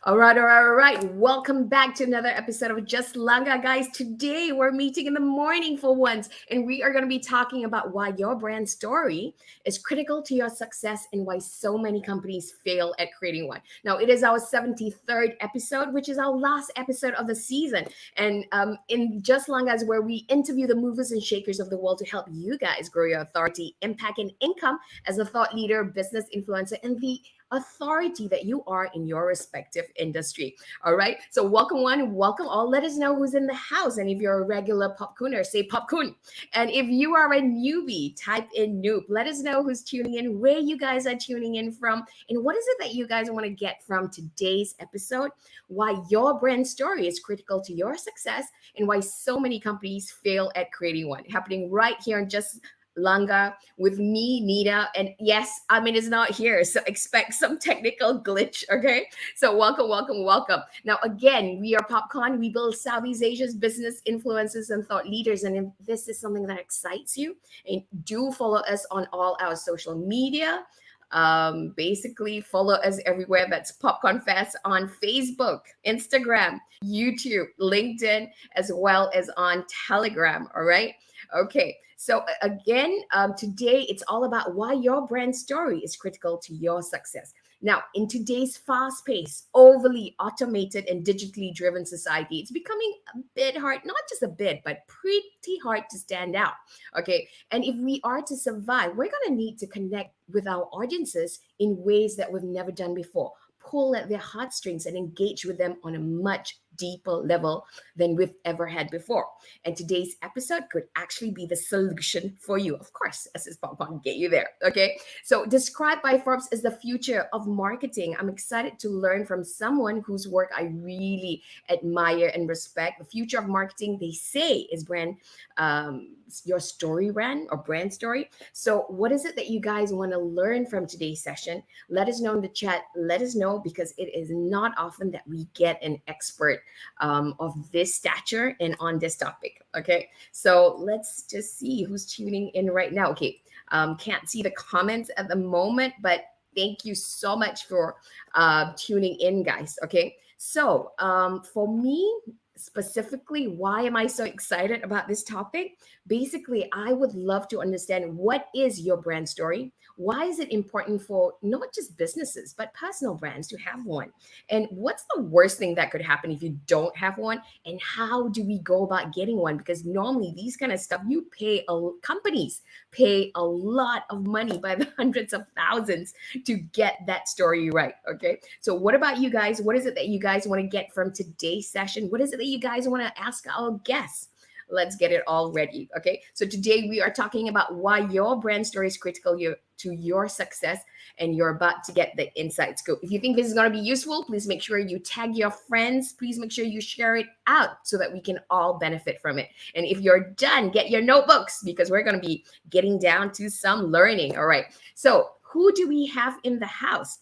All right. Welcome back to another episode of Just Langa, guys. Today we're meeting in the morning for once, and we are going to be talking about why your brand story is critical to your success and why so many companies fail at creating one. Now, it is our 73rd episode, which is our last episode of the season. And in Just Langa is where we interview the movers and shakers of the world to help you guys grow your authority, impact, and income as a thought leader, business influencer, and the authority that you are in your respective industry. All right. So welcome one, welcome all. Let us know who's in the house. And if you're a regular popcooner, say popcoon. And if you are a newbie, type in noob. Let us know who's tuning in, where you guys are tuning in from, and what is it that you guys want to get from today's episode, why your brand story is critical to your success, and why so many companies fail at creating one. Happening right here on Just Langa with me, Nita. And yes, Amin is not here, so expect some technical glitch, okay? So welcome. Now, again, we are Popcorn. We build Southeast Asia's business influencers and thought leaders. And if this is something that excites you, and do follow us on all our social media. Basically follow us everywhere. That's Popcorn Fest on Facebook, Instagram, YouTube, LinkedIn, as well as on Telegram. All right. Okay. So again, today it's all about why your brand story is critical to your success. Now, in today's fast-paced, overly automated, and digitally driven society, it's becoming a bit hard, not just a bit, but pretty hard to stand out. Okay. And if we are to survive, we're going to need to connect with our audiences in ways that we've never done before, pull at their heartstrings and engage with them on a much deeper level than we've ever had before. And today's episode could actually be the solution for you. Of course, as is popcorn, get you there. Okay. So described by Forbes as the future of marketing, I'm excited to learn from someone whose work I really admire and respect. The future of marketing, they say, is your story brand or brand story. So what is it that you guys want to learn from today's session? Let us know in the chat. Let us know, because it is not often that we get an expert of this stature and on this topic. Okay, so let's just see who's tuning in right now. Okay, can't see the comments at the moment, but thank you so much for tuning in, guys. Okay, so for me specifically, why am I so excited about this topic? Basically, I would love to understand, what is your brand story? Why is it important for not just businesses, but personal brands to have one? And what's the worst thing that could happen if you don't have one? And how do we go about getting one? Because normally these kind of stuff, companies pay a lot of money, by the hundreds of thousands, to get that story right. Okay. So what about you guys? What is it that you guys want to get from today's session? What is it that you guys want to ask our guests? Let's get it all ready. Okay. So today we are talking about why your brand story is critical to your success, and you're about to get the inside scoop. If you think this is going to be useful, please make sure you tag your friends. Please make sure you share it out so that we can all benefit from it. And if you're done, get your notebooks, because we're going to be getting down to some learning. All right. So who do we have in the house?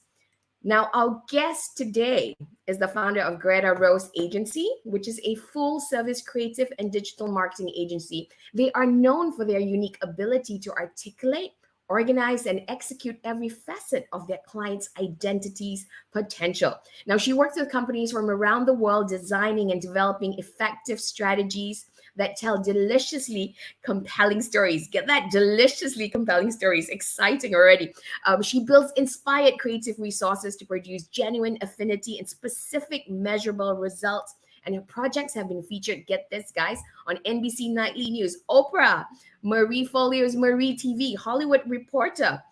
Now, our guest today is the founder of Greta Rose Agency, which is a full-service creative and digital marketing agency. They are known for their unique ability to articulate, organize, and execute every facet of their clients' identity's potential. Now, she works with companies from around the world, designing and developing effective strategies that tell deliciously compelling stories. Get that? Deliciously compelling stories. Exciting already. She builds inspired creative resources to produce genuine affinity and specific measurable results. And her projects have been featured, get this, guys, on NBC Nightly News, Oprah, Marie Forleo's Marie TV, Hollywood Reporter,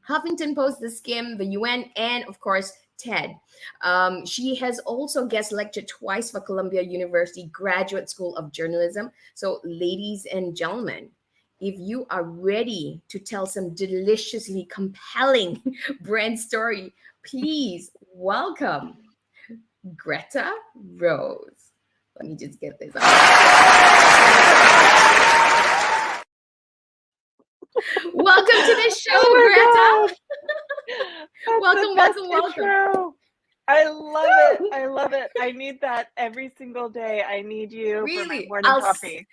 Huffington Post, The Skim, the UN, and of course, TED. She has also guest lectured twice for Columbia University Graduate School of Journalism. So, ladies and gentlemen, if you are ready to tell some deliciously compelling brand story, please welcome Greta Rose. Let me just get this out. Welcome to the show, Greta. Welcome. I love it. I need that every single day. I need you for my morning coffee.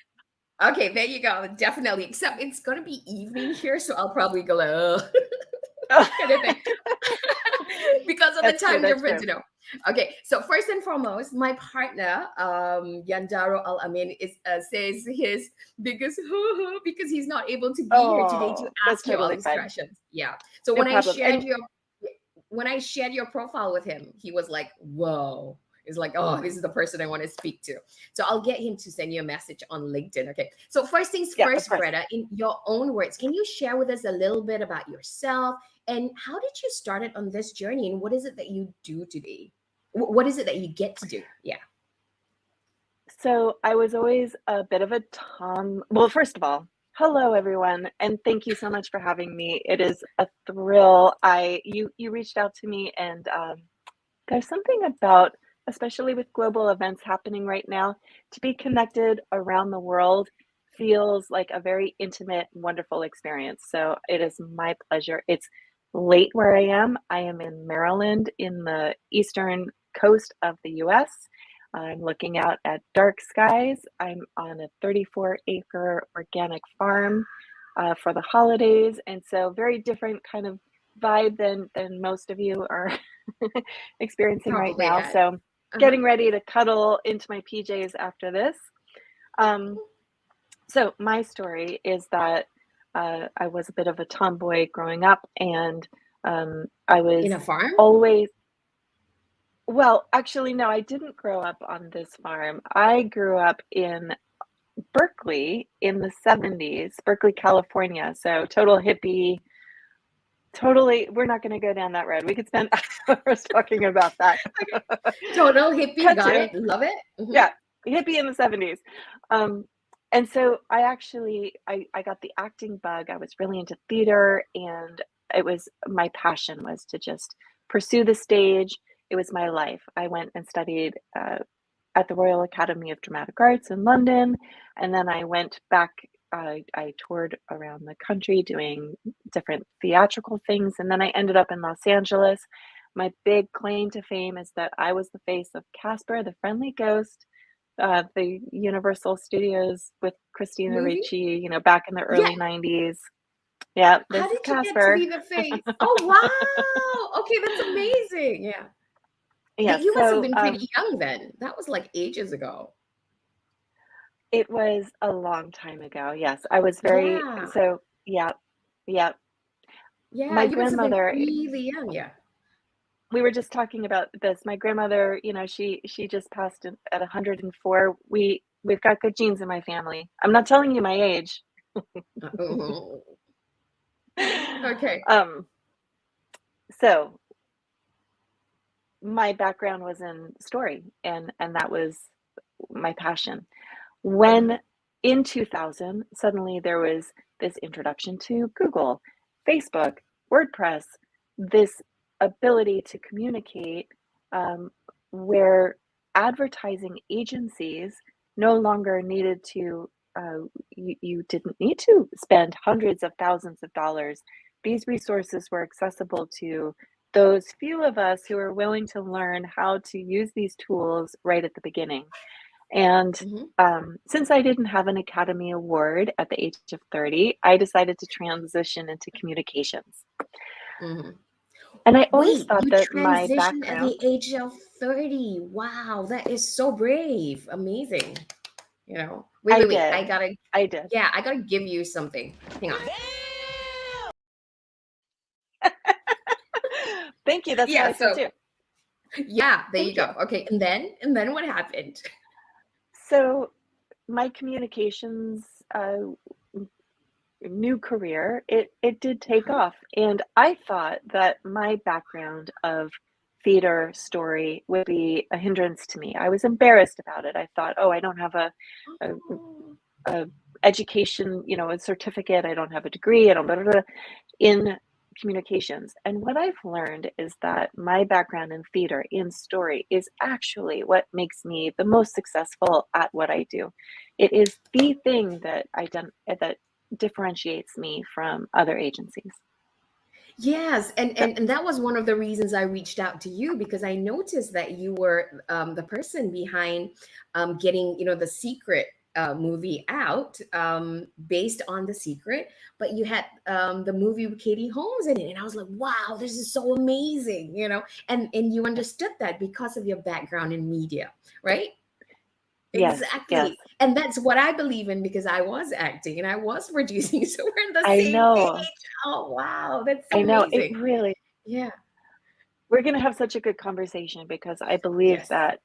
Okay, there you go. Definitely. Except it's going to be evening here, so I'll probably go like, kind of thing. Because of the time difference, Okay, so first and foremost, my partner, Yandaro Al Amin, is says his biggest because he's not able to be here today to Oh, that's ask you all totally these fine. questions. Yeah. So No problem. And when I shared your profile with him, he was like, "Whoa." It's like, oh, this is the person I want to speak to. So I'll get him to send you a message on LinkedIn. Okay. So first things yeah, of first, course. Greta, in your own words, can you share with us a little bit about yourself and how did you start it on this journey and what is it that you do today? What is it that you get to do? Yeah. So I was always a bit of a tom. Well, first of all, hello everyone, and thank you so much for having me. It is a thrill. You reached out to me, and there's something about, especially with global events happening right now, to be connected around the world feels like a very intimate, wonderful experience. So it is my pleasure. It's late where I am. I am in Maryland in the eastern coast of the US. I'm looking out at dark skies. I'm on a 34-acre organic farm for the holidays. And so very different kind of vibe than most of you are experiencing right Probably now. that. So getting ready to cuddle into my PJs after this. So my story is that I was a bit of a tomboy growing up, and I was In a farm? always, well, actually, no, I didn't grow up on this farm. I grew up in Berkeley in the 70s, Berkeley, California. So total hippie, totally, we're not going to go down that road. We could spend hours talking about that. Total hippie. Cut Got to, it. Love it. Mm-hmm. yeah, hippie in the 70s. And so I got the acting bug. I was really into theater, and it was my passion was to just pursue the stage. It was my life. I went and studied at the Royal Academy of Dramatic Arts in London, and then I went back. I toured around the country doing different theatrical things, and then I ended up in Los Angeles. My big claim to fame is that I was the face of Casper, the Friendly Ghost, the Universal Studios with Christina Movie? Ricci, back in the Yeah. early 90s. Yeah, How this is did you get to Casper. be the face? Oh, wow. Okay, that's amazing. Yeah. Yeah, You must have so been pretty young then. That was like ages ago. it was a long time ago. Yes, I was Yeah. yeah, yeah. Yeah, My you must have been grandmother, really young. Yeah. we were just talking about this. My grandmother, she just passed at 104. We've got good genes in my family. I'm not telling you my age. Oh. Okay. So my background was in story, and that was my passion. Uh-huh. When in 2000, suddenly there was this introduction to Google, Facebook, WordPress, this ability to communicate, where advertising agencies no longer needed to, you didn't need to spend hundreds of thousands of dollars. These resources were accessible to those few of us who are willing to learn how to use these tools right at the beginning. And Mm-hmm. since I didn't have an Academy Award at the age of 30, I decided to transition into communications. Mm-hmm. And I always Wait, thought you that my transitioned at the background, age of 30. Wow, that is so brave. Amazing. I Wait. did. I did. I gotta give you something. Hang on. Thank you. That's how Yeah, I feel so too. yeah, there you Thank you. go. Okay, and then what happened? So my communications new career, it did take Uh-huh. off. And I thought that my background of theater story would be a hindrance to me. I was embarrassed about it. I thought, oh, I don't have a, Oh. a education, a certificate. I don't have a degree. I don't blah, blah, blah, in communications. And what I've learned is that my background in theater, in story, is actually what makes me the most successful at what I do. It is the thing that differentiates me from other agencies. Yes, and, So, and and that was one of the reasons I reached out to you because I noticed that you were the person behind getting the secret movie out based on The Secret, but you had the movie with Katie Holmes in it, and I was like, wow, this is so amazing, and you understood that because of your background in media, right? Yes, yes. Exactly. And that's what I believe in because I was acting and I was producing. So we're on the I same page. know. Oh, wow. That's so I know. It amazing. really, Yeah. we're going to have such a good conversation because I believe Yes. that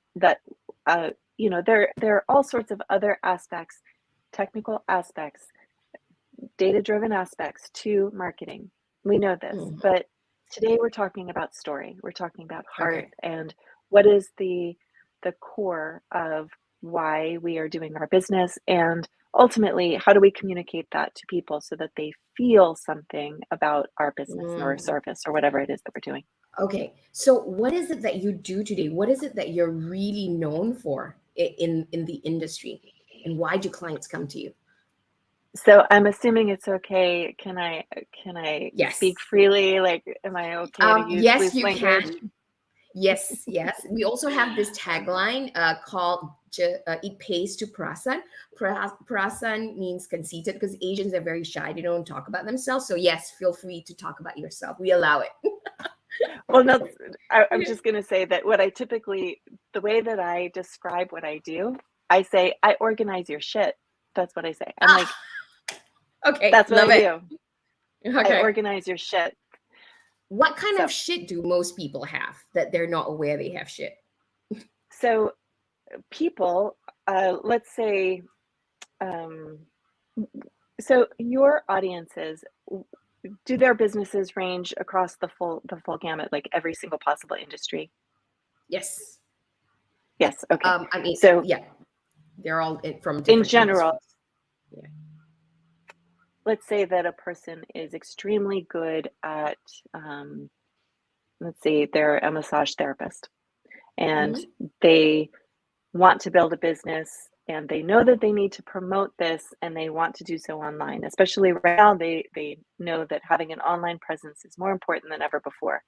there are all sorts of other aspects, technical aspects, data-driven aspects to marketing. We know this, Mhm. but today we're talking about story. We're talking about heart Okay. and what is the core of why we are doing our business, and ultimately how do we communicate that to people so that they feel something about our business or Mm. service or whatever it is that we're doing. Okay. So what is it that you do today? What is it that you're really known for in the industry? And why do clients come to you? So I'm assuming it's okay. Can I speak Yes. freely? Like, am I okay to use Yes, loose you language? can. Yes, yes. We also have this tagline called "It pays to prasan." Prasan means conceited because Asians are very shy; they don't talk about themselves. So yes, feel free to talk about yourself. We allow it. Well, no, I'm just going to say that the way that I describe what I do, I say, I organize your shit. That's what I say. I'm like, Ah, okay, that's what love I it. do. I Okay, organize your shit. what kind So, of shit do most people have that they're not aware they have shit? so people, let's say, um, so your audiences, do their businesses range across the full gamut, like every single possible industry? Yes. Yes. Okay. I mean, So yeah, they're all from in different general, industries. Yeah. let's say that a person is extremely good at, um, let's say they're a massage therapist and Mm-hmm. they want to build a business and they know that they need to promote this and they want to do so online. Especially right now, they know that having an online presence is more important than ever before.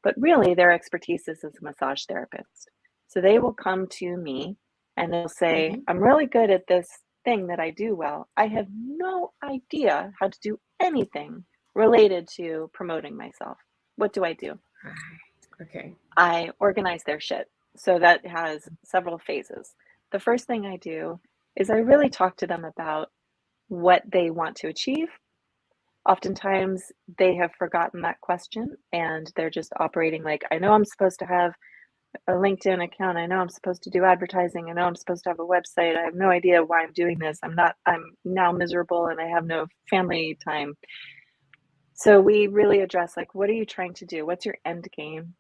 But really, their expertise is as a massage therapist. So they will come to me and they'll say, Mm-hmm. I'm really good at this thing that I do well. I have no idea how to do anything related to promoting myself. What do I do? Okay. I organize their shit. So that has several phases. The first thing I do is I really talk to them about what they want to achieve. Oftentimes, they have forgotten that question and they're just operating like, I know I'm supposed to have a LinkedIn account. I know I'm supposed to do advertising. I know I'm supposed to have a website. I have no idea why I'm doing this. I'm now miserable and I have no family time. So we really address like, what are you trying to do? What's your end game?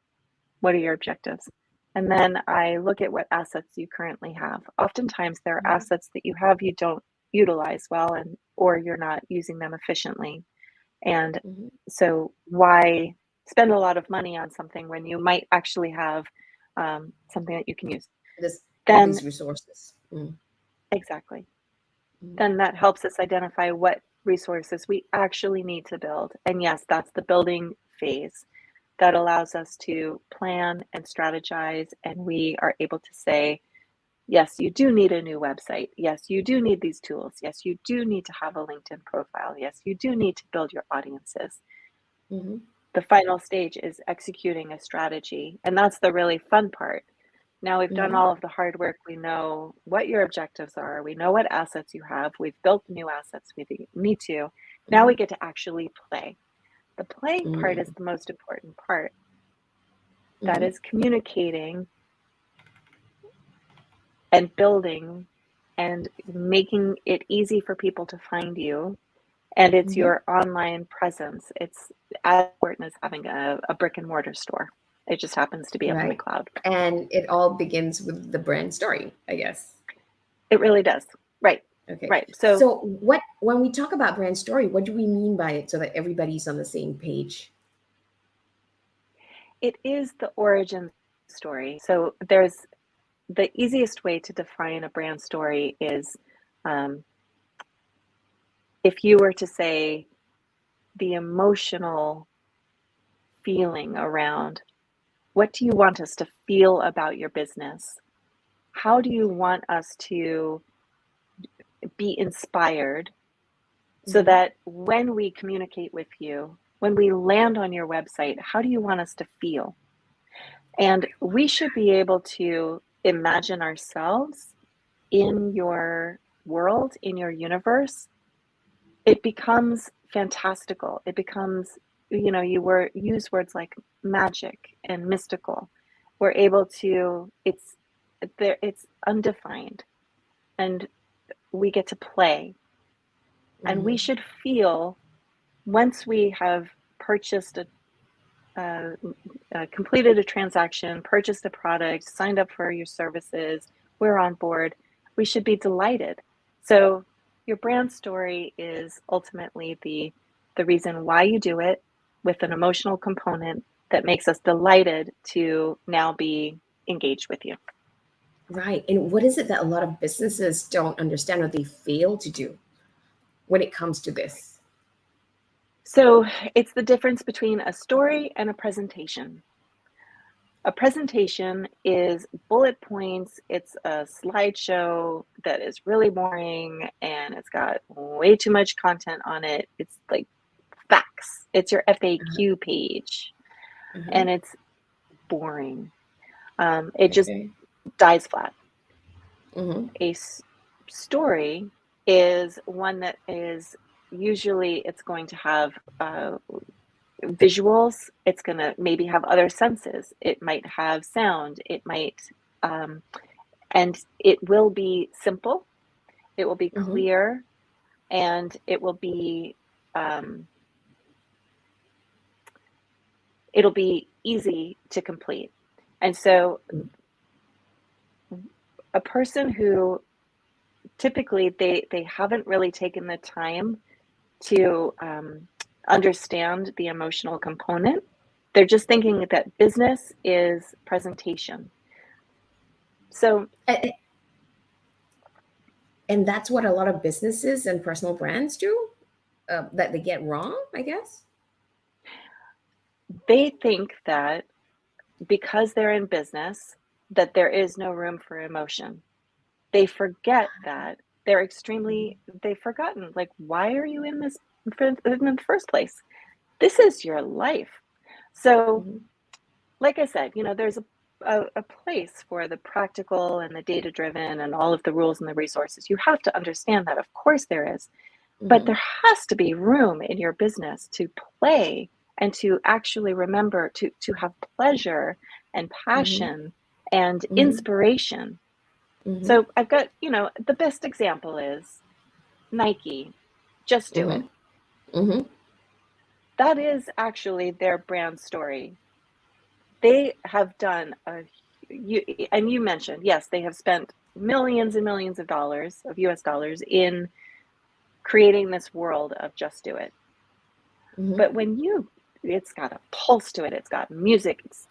What are your objectives? And then I look at what assets you currently have. Oftentimes there are Mm-hmm. assets that you have you don't utilize well and or you're not using them efficiently. And Mm-hmm. so why spend a lot of money on something when you might actually have something that you can use? This Then these resources. Mm. exactly. Mm. Then that helps us identify what resources we actually need to build. And yes, that's the building phase that allows us to plan and strategize. And we are able to say, yes, you do need a new website. Yes, you do need these tools. Yes, you do need to have a LinkedIn profile. Yes, you do need to build your audiences. Mm-hmm. The final stage is executing a strategy. And that's the really fun part. Now we've done Mm-hmm. all of the hard work. We know what your objectives are. We know what assets you have. We've built new assets we need to. Now we Mm-hmm. get to actually play. The playing part is Mm-hmm. the most important part. That Mm-hmm. is communicating and building and making it easy for people to find you. And it's Mm-hmm. your online presence. It's as important as having a brick and mortar store. It just happens to be up in the Right. cloud. And it all begins with the brand story, I guess. It really does. Right. Okay. Right. So So what when we talk about brand story, what do we mean by it so that everybody's on the same page? it is the origin story. So there's the easiest way to define a brand story is um, if you were to say the emotional feeling around what do you want us to feel about your business? How do you want us to be inspired so that when we communicate with you, when we land on your website, how do you want us to feel? And we should be able to imagine ourselves in your world, in your universe. It becomes fantastical. It becomes, you use words like magic and mystical. We're able to, it's undefined, and we get to play. And we should feel, once we have purchased completed a transaction, purchased a product, signed up for your services, we're on board, we should be delighted. So your brand story is ultimately the reason why you do it, with an emotional component that makes us delighted to now be engaged with you. Right. And what is it that a lot of businesses don't understand, or they fail to do when it comes to this? So it's the difference between a story and a presentation. A presentation is bullet points. It's a slideshow that is really boring, and it's got way too much content on it. It's like facts. It's your FAQ page, and it's boring. It just dies flat. A story is one that is usually, it's going to have visuals. It's going to maybe have other senses. It might have sound. It might, and it will be simple. It will be clear, and it will be, it'll be easy to complete. And so a person who typically they haven't really taken the time to understand the emotional component. They're just thinking that business is presentation. So, and that's what a lot of businesses and personal brands do, that they get wrong, I guess. They think that because they're in business, that there is no room for emotion. They forget that they've forgotten, like, why are you in this in the first place? This is your life. So, like I said, there's a place for the practical and the data-driven and all of the rules and the resources. You have to understand that, of course there is. But there has to be room in your business to play and to actually remember to have pleasure and passion and inspiration. So I've got, the best example is Nike. Just do it. That is actually their brand story. They have done and you mentioned, yes, they have spent millions and millions of dollars, of US dollars, in creating this world of just do it. But when it's got a pulse to it, it's got music, it's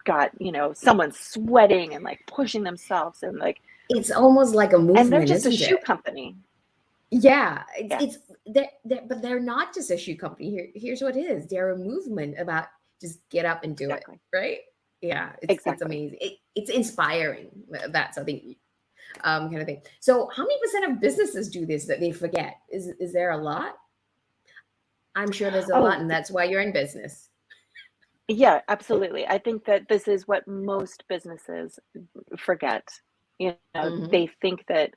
got, someone sweating and like pushing themselves, and like, it's almost like a movement, and they're just a shoe it? company. Yeah, but they're not just a shoe company. Here's what it is. They're a movement about just get up and do it, right? Yeah, it's amazing. It's inspiring. That's, I think, kind of thing. So how many percent of businesses do this that they forget? Is there a lot? I'm sure there's a lot, and that's why you're in business. Yeah, absolutely. I think that this is what most businesses forget. They think that,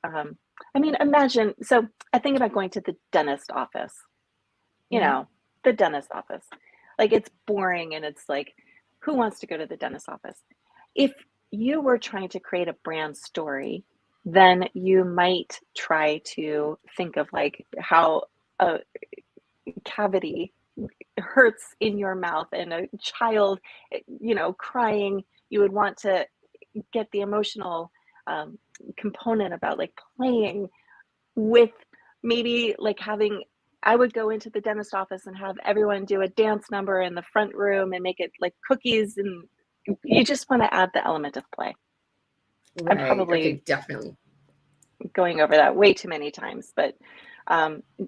imagine, so I think about going to the dentist office, the dentist office. Like, it's boring, and it's like, who wants to go to the dentist office? If you were trying to create a brand story, then you might try to think of like how a cavity hurts in your mouth, and a child, crying. You would want to get the emotional component about like playing with, maybe like I would go into the dentist office and have everyone do a dance number in the front room and make it like cookies, and you just want to add the element of play. Right. I'm probably definitely going over that way too many times, but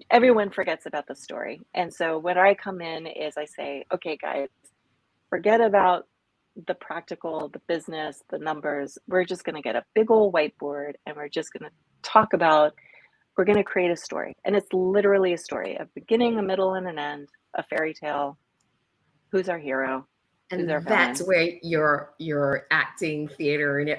everyone forgets about the story. And so when I come in is I say, okay, guys, forget about the practical, the business, the numbers. We're just going to get a big old whiteboard, and we're just going to talk about we're going to create a story. And it's literally a story, a beginning, a middle, and an end, a fairy tale. Who's our hero? Who's our And that's villain? where your acting, theater, and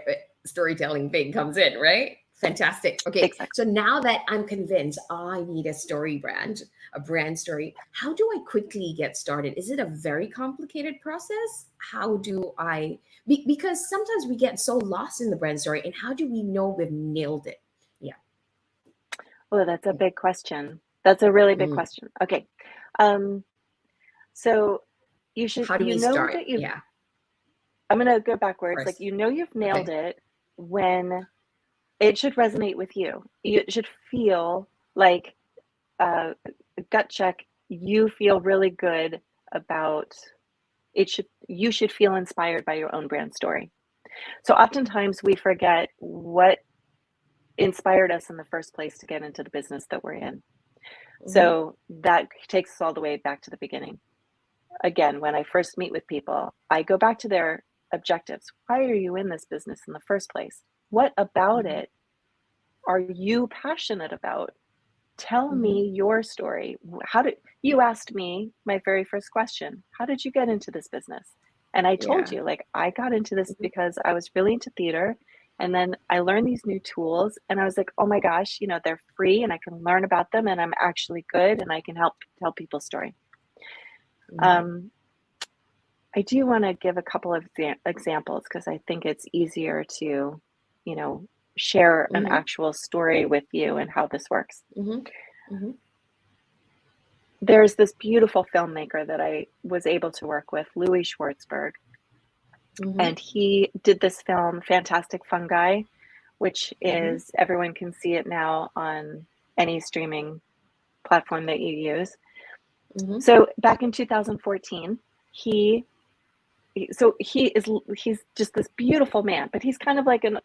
storytelling thing comes in, right? Fantastic. Okay, Exactly. so now that I'm convinced I need a story brand, a brand story, how do I quickly get started? Is it a very complicated process? How do I, because sometimes we get so lost in the brand story, and how do we know we've nailed it? Yeah. Oh, that's a big question. That's a really big Mm. question. Okay. Um, so How do you we know start? that you've, Yeah, I'm going to go backwards. Like, first. you know, you've nailed Okay. it when it should resonate with you. It should feel like uh, gut check. You feel really good about it. You should feel inspired by your own brand story. So oftentimes we forget what inspired us in the first place to get into the business that we're in. Mm-hmm. So that takes us all the way back to the beginning. Again, when I first meet with people, I go back to their objectives. Why are you in this business in the first place? What about Mm-hmm. it are you passionate about? Tell Mm-hmm. me your story. How did you asked me my very first question? How did you get into this business? And I told Yeah. you, like, I got into this Mm-hmm. because I was really into theater. And then I learned these new tools and I was like, oh my gosh, you know, they're free and I can learn about them and I'm actually good and I can help tell people's story. Mm-hmm. Um, I do want to give a couple of examples because I think it's easier to, you know, share an Mm-hmm. actual story with you and how this works. Mm-hmm. Mm-hmm. There's this beautiful filmmaker that I was able to work with, Louis Schwartzberg, Mm-hmm. and he did this film, Fantastic Fungi, which Mm-hmm. is everyone can see it now on any streaming platform that you use. Mm-hmm. So back in 2014, he's just this beautiful man, but he's kind of like an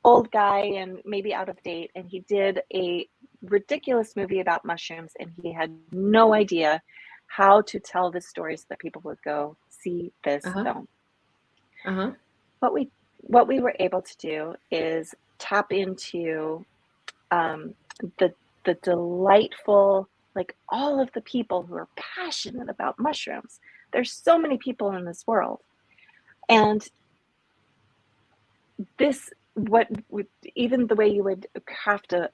old guy and maybe out of date. And he did a ridiculous movie about mushrooms, and he had no idea how to tell the stories that people would go see this Uh-huh. film. Uh-huh. What we were able to do is tap into um, the the delightful, like, all of the people who are passionate about mushrooms. There's so many people in this world, and this what would, even the way you would craft a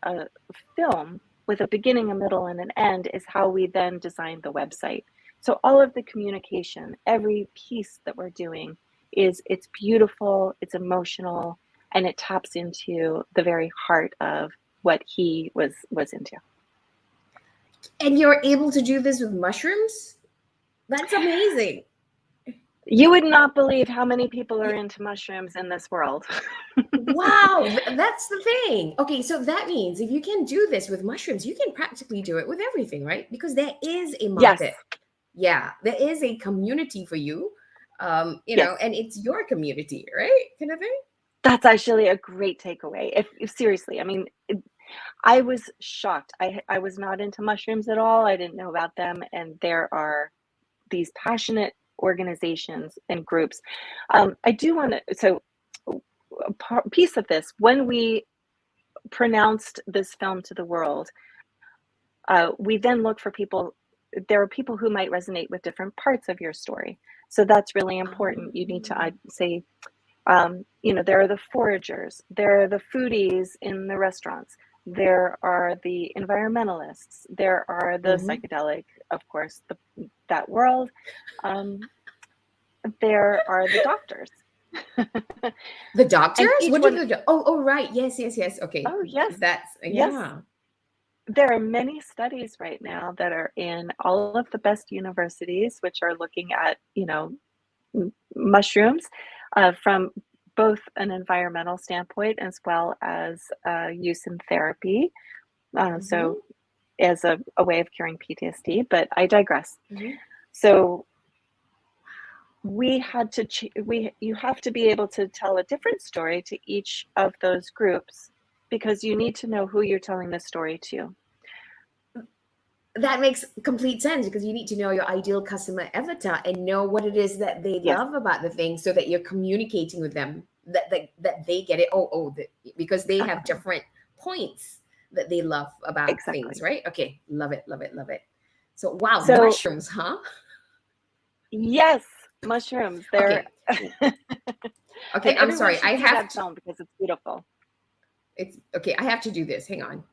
film with a beginning, a middle, and an end is how we then design the website. So all of the communication, every piece that we're doing it's beautiful, it's emotional, and it taps into the very heart of what he was into. And you're able to do this with mushrooms? That's amazing. You would not believe how many people are into mushrooms in this world. Wow, that's the thing. Okay, so that means if you can do this with mushrooms, you can practically do it with everything, right? Because there is a Yes, market. Yeah, there is a community for you. yes. And it's your community, right? Kind of thing. That's actually a great takeaway. If seriously, I mean, I was shocked. I was not into mushrooms at all. I didn't know about them, and there are these passionate organizations and groups. I do want to. So, a piece of this, when we pronounced this film to the world, we then look for people. There are people who might resonate with different parts of your story. So that's really important. You need to say, there are the foragers, there are the foodies in the restaurants, there are the environmentalists, there are the Mm-hmm. psychedelic, of course, that world. Um, there are the doctors. The doctors? And each What do one, the oh, right. Yes, yes, yes. Okay. oh, yes, That's yes. yeah. There are many studies right now that are in all of the best universities, which are looking at, mushrooms from both an environmental standpoint as well as use in therapy. Mm-hmm. So, as a way of curing PTSD, but I digress. Mm-hmm. So, we had to, you have to be able to tell a different story to each of those groups because you need to know who you're telling the story to. That makes complete sense because you need to know your ideal customer avatar and know what it is that they Yes. love about the thing so that you're communicating with them that they get it. Because they have different points that they love about things, Exactly. right? Okay, love it, love it, love it. So wow, So mushrooms, huh? yes, mushrooms. They're Okay, okay, and I'm everyone sorry. should I see have that to, film because it's beautiful. it's okay. I have to do this. Hang on.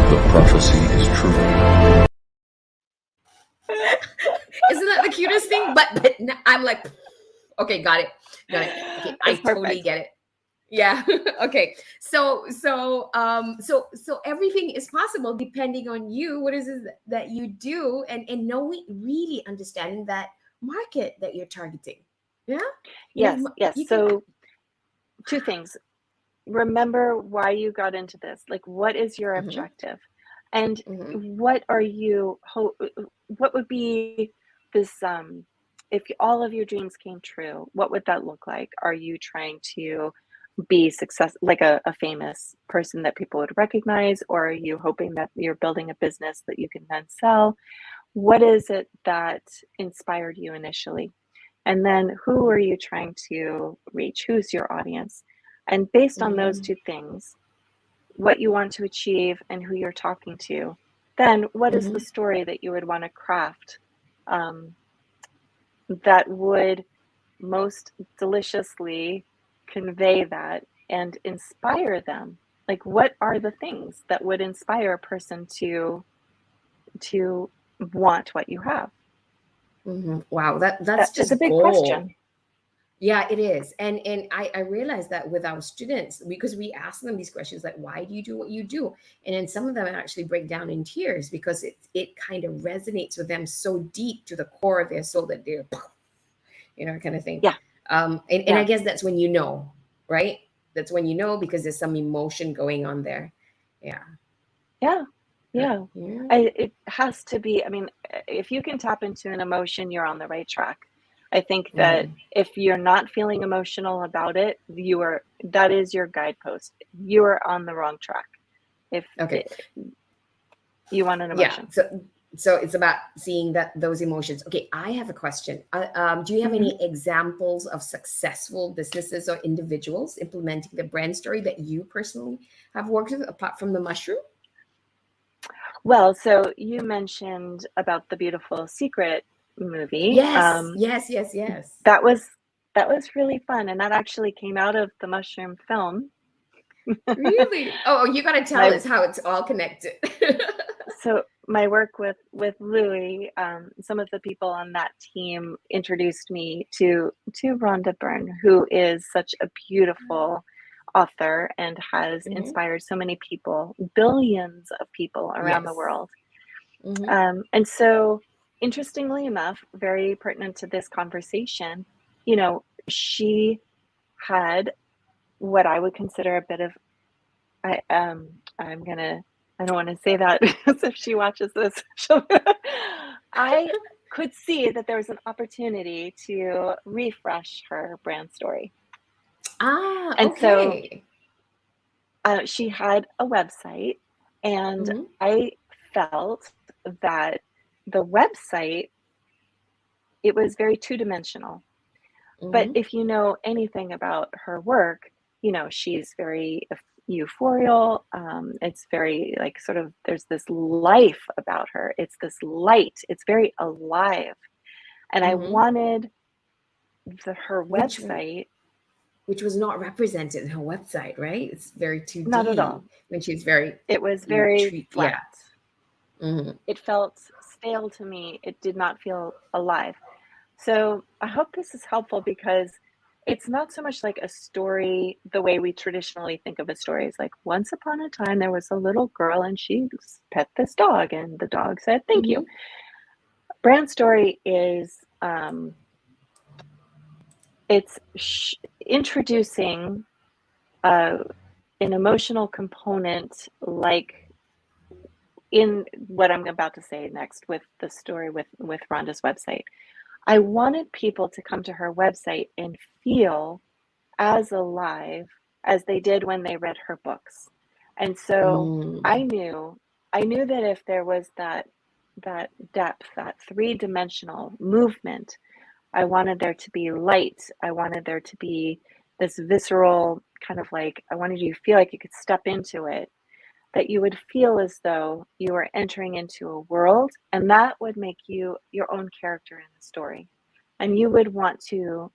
The prophecy is true. Isn't that the cutest thing? But I'm like, okay, got it, got it. Okay, I It's totally perfect. get it. Yeah. Okay. So everything is possible depending on you. What is it that you do, and knowing, really understanding that market that you're targeting. Yeah. Yes, yes. You can. So two things. Remember why you got into this. Like, what is your Hmm. objective? And Hmm. what are you, what would be this, if all of your dreams came true, what would that look like? Are you trying to be like a famous person that people would recognize, or are you hoping that you're building a business that you can then sell? What is it that inspired you initially? And then who are you trying to reach? Who's your audience? And based on those Hmm. two things, what you want to achieve and who you're talking to, then what is the Hmm. story that you would want to craft, um, that would most deliciously convey that and inspire them? Like, what are the things that would inspire a person to want what you have? Hmm. Wow, that's That is a just big gold. question. Yeah, it is. And I realized that with our students, because we ask them these questions like, why do you do what you do? And then some of them actually break down in tears because it kind of resonates with them so deep to the core of their soul that they're, kind of thing. Yeah, And I yeah, guess that's when you know, right? That's when you know, because there's some emotion going on there. Yeah. yeah, yeah. Yeah. It has to be, I mean, if you can tap into an emotion, you're on the right track. I think that Hmm. if you're not feeling emotional about it, that is your guidepost. You are on the wrong track. If Okay. you want an Yeah. emotion. So it's about seeing that those emotions. Okay, I have a question. Do you have Mhm. any examples of successful businesses or individuals implementing the brand story that you personally have worked with, apart from the mushroom? Well, so you mentioned about the Beautiful Secret movie. Yes, yes, yes, yes. That was that was really fun, and that actually came out of the mushroom film. Really? Oh, you got to tell My us how it's all connected. so my work with Louis, some of the people on that team introduced me to Rhonda Byrne, who is such a beautiful author and has Hmm. inspired so many people, billions of people around the Yes. world. Hmm. And so, interestingly enough, very pertinent to this conversation, she had what I would consider a bit of, I don't want to say that because if she watches this, I could see that there was an opportunity to refresh her brand story. Ah, And so okay. she had a website, and Hmm. I felt that the website, it was very two-dimensional. But Hmm. if you know anything about her work, she's very euphorial. It's very like sort of, there's this life about her. It's this light. It's very alive. And I Hmm. wanted her Which website, which was not represented in her website, right? It's very not at 2D all. when she's very It was very treat. flat. Yeah. Hmm. It felt stale to me. It did not feel alive. So I hope this is helpful because it's not so much like a story the way we traditionally think of a story. It's like, once upon a time, there was a little girl and she pet this dog, and the dog said, thank you. Hmm. Brand story is, it's introducing uh, an emotional component, like in what I'm about to say next with the story with Rhonda's website. I wanted people to come to her website and feel as alive as they did when they read her books. And so I Mm. knew I knew that if there was that depth, that three-dimensional movement, I wanted there to be light. I wanted there to be this visceral kind of like, I wanted you to feel like you could step into it, that you would feel as though you were entering into a world, and that would make you your own character in the story. And you would want to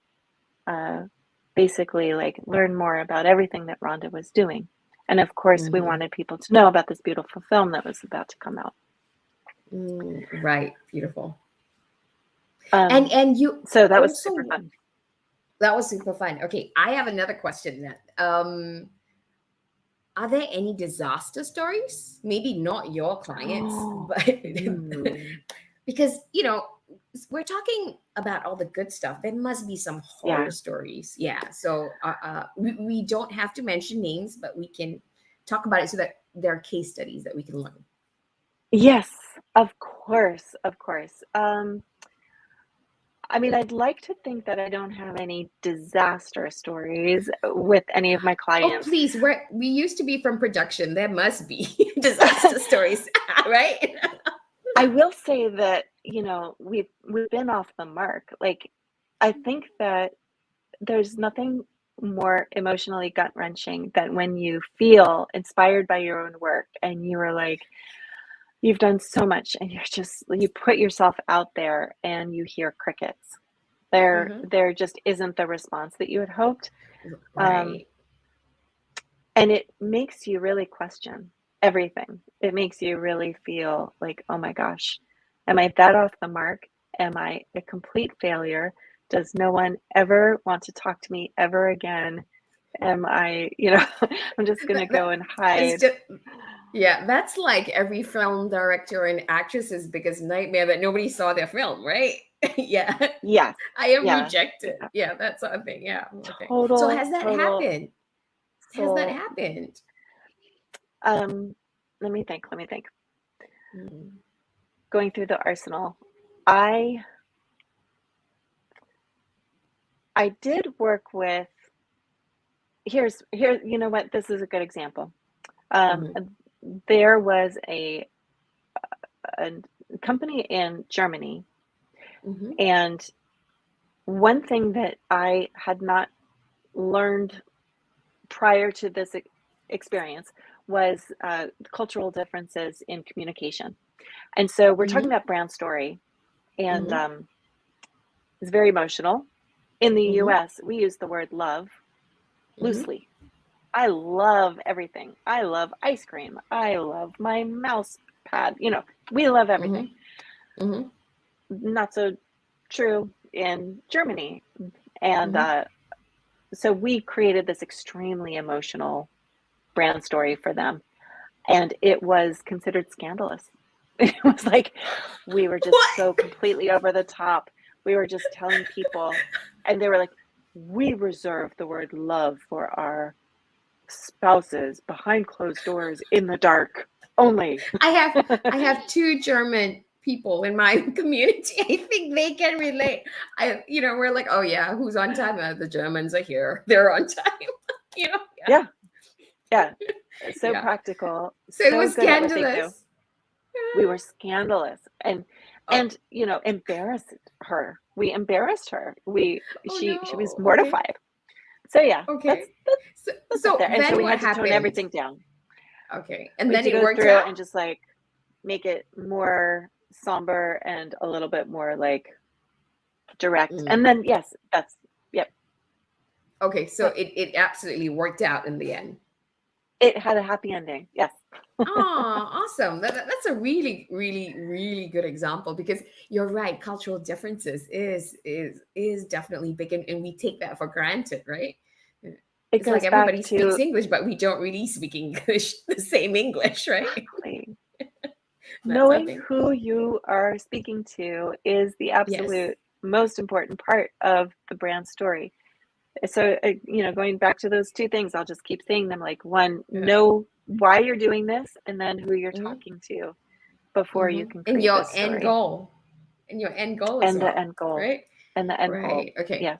basically like learn more about everything that Rhonda was doing. And of course, we wanted people to know about this beautiful film that was about to come out. Right. Beautiful. And you so that was also, super fun. That was super fun. Okay, I have another question then. Are there any disaster stories? Maybe not your clients, but because we're talking about all the good stuff. There must be some horror stories. Yeah. So we don't have to mention names, but we can talk about it so that there are case studies that we can learn. Yes, of course, of course. I mean, I'd like to think that I don't have any disaster stories with any of my Oh, clients. please. We used to be from production. There must be disaster stories, right? I will say that, we've been off the mark. Like, I think that there's nothing more emotionally gut-wrenching than when you feel inspired by your own work and you are like, you've done so much and you put yourself out there and you hear crickets. There just isn't the response that you had hoped. Right. And it makes you really question everything. It makes you really feel like, oh my gosh, am I that off the mark? Am I a complete failure? Does no one ever want to talk to me ever again? Am I, I'm just going to go and hide. Yeah, that's like every film director and actress's biggest nightmare, that nobody saw their film, right? Yeah. Yes. I am rejected. Yeah, that sort of thing. Yeah. Okay. So has that happened? Has that happened? Let me think. Going through the arsenal, I did work with, here, you know what, this is a good example. There was a company in Germany, and one thing that I had not learned prior to this experience was cultural differences in communication. And so we're talking about brand story, and it's very emotional. In the US, we use the word love loosely. I love everything. I love ice cream. I love my mouse pad. We love everything. Not so true in Germany. And so we created this extremely emotional brand story for them. And it was considered scandalous. It was like, we were just so completely over the top. We were just telling people, and they were like, we reserve the word love for our spouses behind closed doors in the dark only. I have two German people in my community. I think they can relate. We're like, oh yeah, who's on time? The Germans are here. They're on time. Yeah. So practical. So it was scandalous. We were scandalous and embarrassed her. We embarrassed her. She was mortified. So yeah. Okay. So then we what had to happened? tone everything down. Okay. And then it worked through out and just like make it more somber and a little bit more like direct. And then yes, yep. Okay, so it absolutely worked out in the end. It had a happy ending. Yes. Oh, awesome. That's a really, really, really good example, because you're right. Cultural differences is definitely big, and we take that for granted, right? It's like everybody speaks English, but we don't really speak English, the same English, right? Exactly. Knowing who you are speaking to is the absolute most important part of the brand story. So, going back to those two things, I'll just keep saying them. Like, one, know why you're doing this, and then who you're talking to before you can create your this story. end goal. And your end goal as and well. The end goal. Right? And the end goal. Okay. Yeah.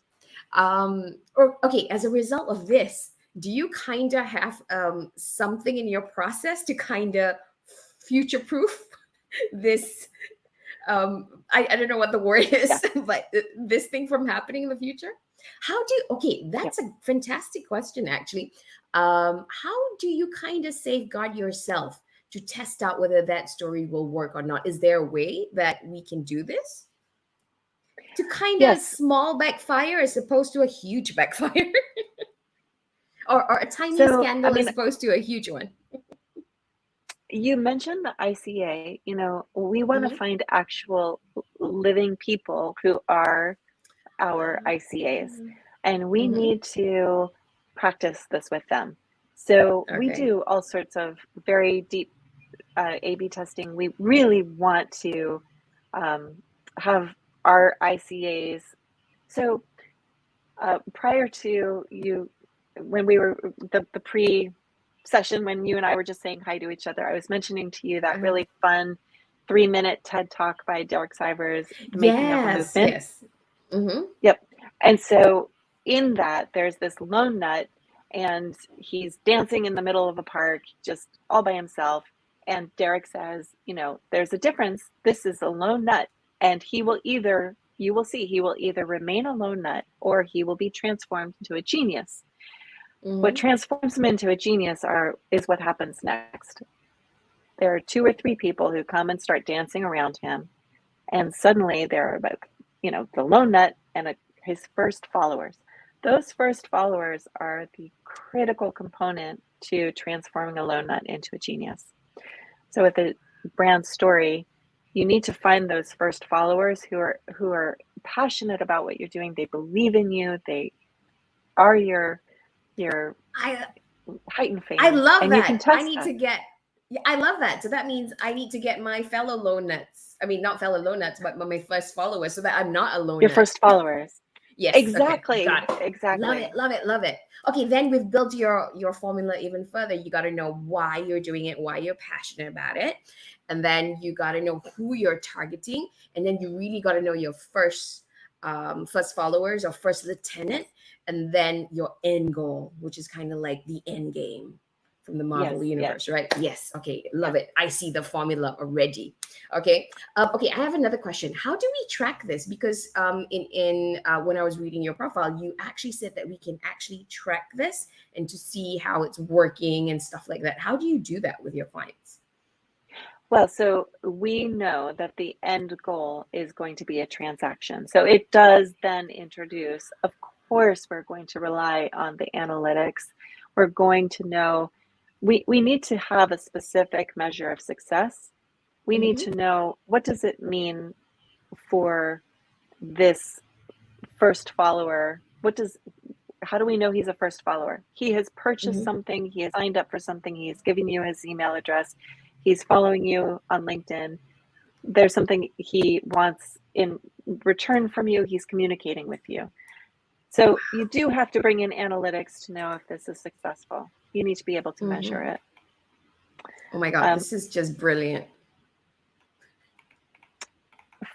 As a result of this, do you kind of have something in your process to kind of future-proof this? I don't know what the word is, but this thing from happening in the future? That's a fantastic question, actually. How do you kind of safeguard yourself to test out whether that story will work or not? Is there a way that we can do this? To kind of Yes. small backfire as opposed to a huge backfire? or a tiny So, scandal as opposed to a huge one? you mentioned the ICA. We want to Mhm. find actual living people who are our ICAs, and we Mhm. need to practice this with them. So we Okay. do all sorts of very deep A/B testing. We really want to have our ICAs. So prior to you, when we were the pre-session, when you and I were just saying hi to each other, I was mentioning to you that Uh-huh. really fun 3-minute TED Talk by Derek Sivers, The Making of a Yes, Movement. yes. Mm-hmm. Yep. And so in that, there's this lone nut, and he's dancing in the middle of a park, just all by himself. And Derek says, there's a difference. This is a lone nut, and you will see, he will either remain a lone nut or he will be transformed into a genius. What Mm-hmm. transforms him into a genius is what happens next. There are 2 or 3 people who come and start dancing around him, and suddenly there are about, the lone nut and his first followers. Those first followers are the critical component to transforming a lone nut into a genius. So with a brand story, you need to find those first followers who are passionate about what you're doing. They believe in you. They are your I heightened I fans, love and you can that. I test need that. to get. Yeah, I love that. So that means I need to get my fellow lone nuts. I mean, not fellow lone nuts, but my first followers, so that I'm not a lone Your nut. first followers. Yes. Okay. Exactly. Got it. Love Exactly. it. Love it. Love it. Okay. Then we've built your formula even further. You got to know why you're doing it, why you're passionate about it, and then you got to know who you're targeting, and then you really got to know your first followers or first lieutenant, and then your end goal, which is kind of like the end game from the Yes. Marvel Yes. universe, right? Yes. Okay. Love Yeah. it. I see the formula already. Okay. Okay. I have another question. How do we track this? Because in when I was reading your profile, you actually said that we can actually track this and to see how it's working and stuff like that. How do you do that with your clients? Well, so we know that the end goal is going to be a transaction. So it does then introduce, of course, we're going to rely on the analytics. We're going to know, we need to have a specific measure of success. We need Mm-hmm. to know, what does it mean for this first follower? How do we know he's a first follower? He has purchased Mm-hmm. something, he has signed up for something, he's given you his email address, he's following you on LinkedIn. There's something he wants in return from you, he's communicating with you. So you do have to bring in analytics to know if this is successful. You need to be able to measure Mm-hmm. it. Oh my God, this is just brilliant.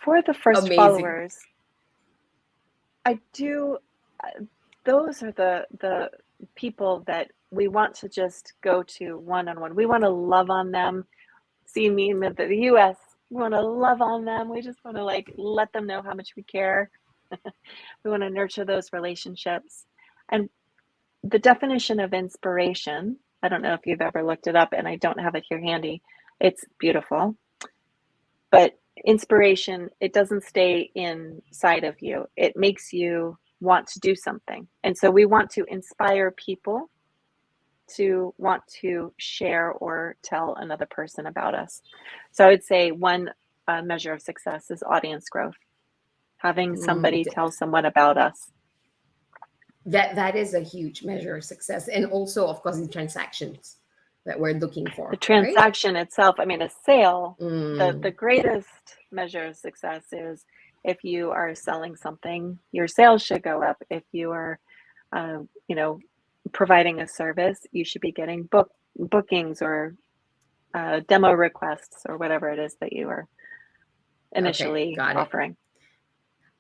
For the first Amazing. followers, I do, those are the people that we want to just go to one-on-one. We want to love on them. See me in the US, we want to love on them. We just want to let them know how much we care. We want to nurture those relationships. And the definition of inspiration, I don't know if you've ever looked it up, and I don't have it here handy. It's beautiful. But inspiration, it doesn't stay inside of you. It makes you want to do something. And so we want to inspire people to want to share or tell another person about us. So I would say one measure of success is audience growth, having somebody tell someone about us. That is a huge measure of success, and also, of course, the transactions that we're looking The for, right? transaction itself, I mean, a sale, the Mm. greatest measure of success is if you are selling something, your sales should go up. If you are, uh, you know, providing a service, you should be getting bookings or demo requests or whatever it is that you are Okay, initially got it. offering.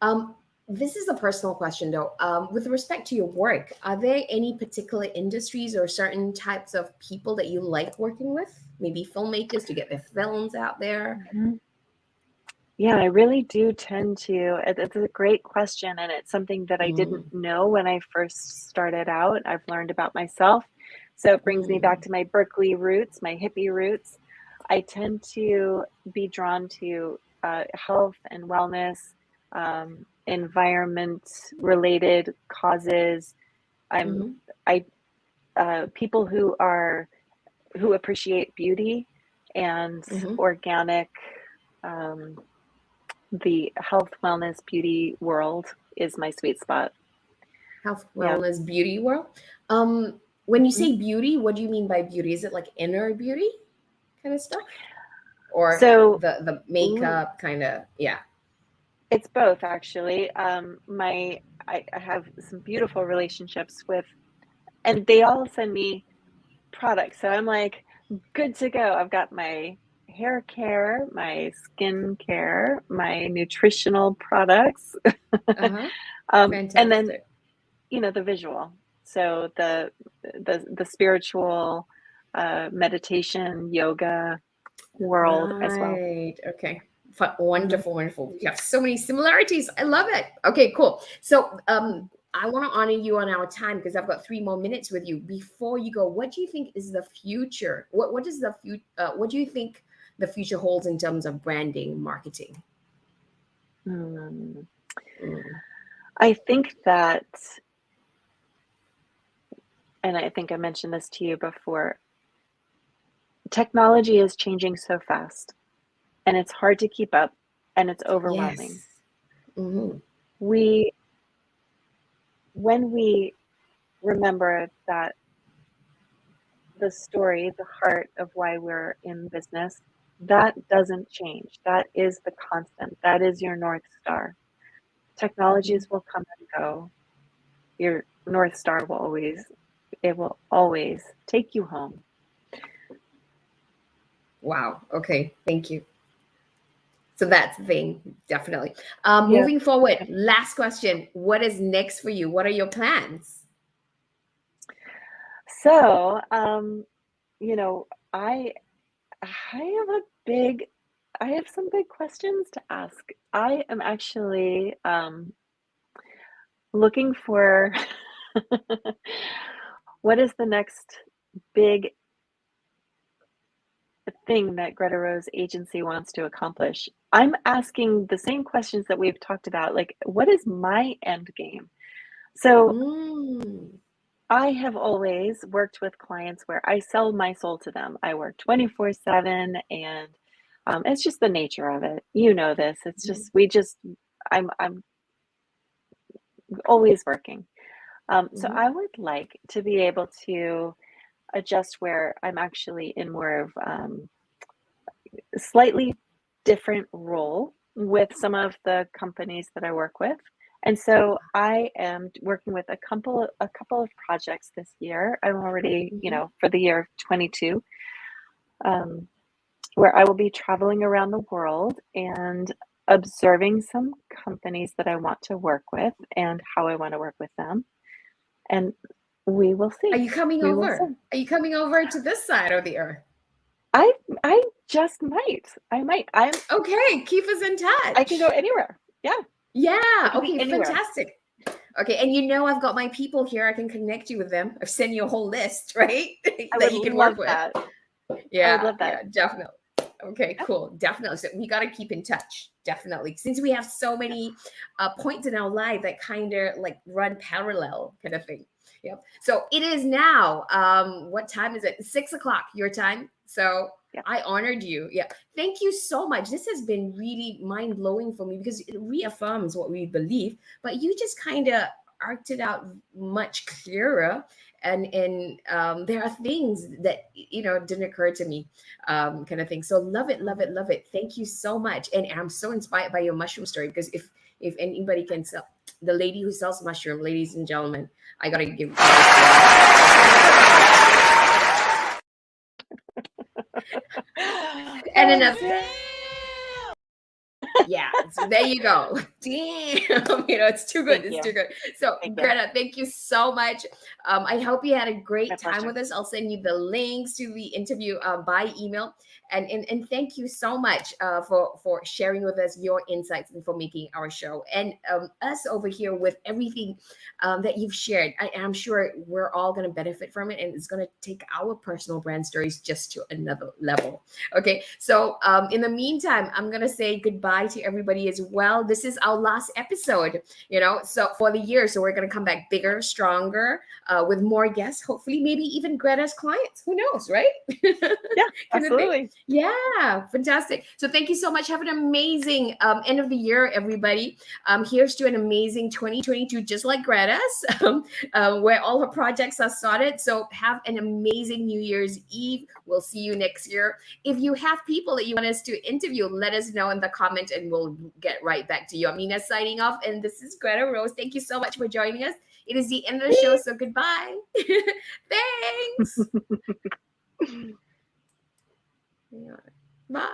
Um, this is a personal question though. With respect to your work, are there any particular industries or certain types of people that you like working with? Maybe filmmakers to get their films out there? Mhm. Yeah, I really do tend to. It's a great question, and it's something that I didn't Mm, know when I first started out. I've learned about myself. So it brings me back mm, to my Berkeley roots, my hippie roots. I tend to be drawn to health and wellness, environment related causes. I'm mhm, I People who appreciate beauty and mhm. organic. Um, the health, wellness, beauty world is my sweet spot. Health, Yeah. wellness, beauty world. When you Mhm. say beauty, what do you mean by beauty? Is it like inner beauty kind of stuff, or So the ooh, makeup kind of? Yeah. it's both actually. I have some beautiful relationships with, and they all send me products. So I'm like, good to go. I've got my hair care, my skin care, my nutritional products, Uh huh. and then Fantastic. the visual. So the spiritual, meditation, yoga world as well. Right. Okay. Mhm. Wonderful, wonderful. We have so many similarities. I love it. Okay, cool. So, I want to honor you on our time because I've got 3 more minutes with you. Before you go, what do you think is the future? What is the future? What do you think the future holds in terms of branding, marketing? Mm. Mm. I think that, and I think I mentioned this to you before, technology is changing so fast and it's hard to keep up and it's overwhelming. Yes. Hmm. We, when we remember that the story, the heart of why we're in business, that doesn't change. That is the constant. That is your North Star. Hmm. Technologies will come and go. Your North Star it will always take you home. Wow. Okay. Thank you. So that's the thing, definitely. Yeah. Moving forward, last question. What is next for you? What are your plans? So, you know, I I have a big I have some big questions to ask. I am actually looking for what is the next big thing that Greta Rose agency wants to accomplish. I'm asking the same questions that we've talked about, like what is my end game? So Mm. I have always worked with clients where I sell my soul to them. I work 24/7 and it's just the nature of it. You know this. It's Mhm. just I'm always working. So Mhm. I would like to be able to adjust where I'm actually in more of a slightly different role with some of the companies that I work with. And so I am working with a couple of projects this year. I'm already, Mhm. for the year of 22, um, where I will be traveling around the world and observing some companies that I want to work with and how I want to work with them. And we will Are see. you coming We will over? see. Are you coming over to this side of the earth? I I just might. I might. Okay, keep us in I can touch. go anywhere. Yeah, Yeah. it could be Okay, anywhere. fantastic. Okay, and I've got my people here. I can connect you with them. I've sent you a whole list, right? I That would you can love work with. that. I would Yeah, love that. yeah, definitely. Okay, Yep. cool. Definitely. So we got to keep in touch. Definitely. Since we have so many points in our life that kind of like run parallel kind of thing. Yep. So it is now. What time is it? 6 o'clock your time. So Yep. I honored you. Yeah. Thank you so much. This has been really mind blowing for me because it reaffirms what we believe, but you just kind of arced it out much clearer. And there are things that didn't occur to me, kind of thing. So love it, love Mhm. it, love it. Thank you so much. And I'm so inspired by your mushroom story because if anybody can sell, the lady who sells mushroom, ladies and gentlemen, I gotta give this to her. And Oh, another dear. Yeah, so there you go. Damn, it's too good. Thank It's you. too good. So, Thank you. Greta, thank you so much. I hope you had a great My time pleasure. with us. I'll send you the links to the interview by email. And thank you so much for sharing with us your insights and for making our show and us over here with everything that you've shared. I'm sure we're all going to benefit from it, and it's going to take our personal brand stories just to another level. Okay, so in the meantime, I'm gonna say goodbye to everybody as well. This is our last episode, so for the year. So we're gonna come back bigger, stronger, with more guests. Hopefully, maybe even Greta's clients. Who knows, right? Yeah, absolutely. Yeah, fantastic. So thank you so much. Have an amazing end of the year, everybody. Here's to an amazing 2022, just like Greta's, where all her projects are started. So have an amazing New Year's Eve. We'll see you next year. If you have people that you want us to interview, let us know in the comment and we'll get right back to you. I'm Nina signing off, and this is Greta Rose. Thank you so much for joining us. It is the end of the show, so goodbye. Thanks. Bye.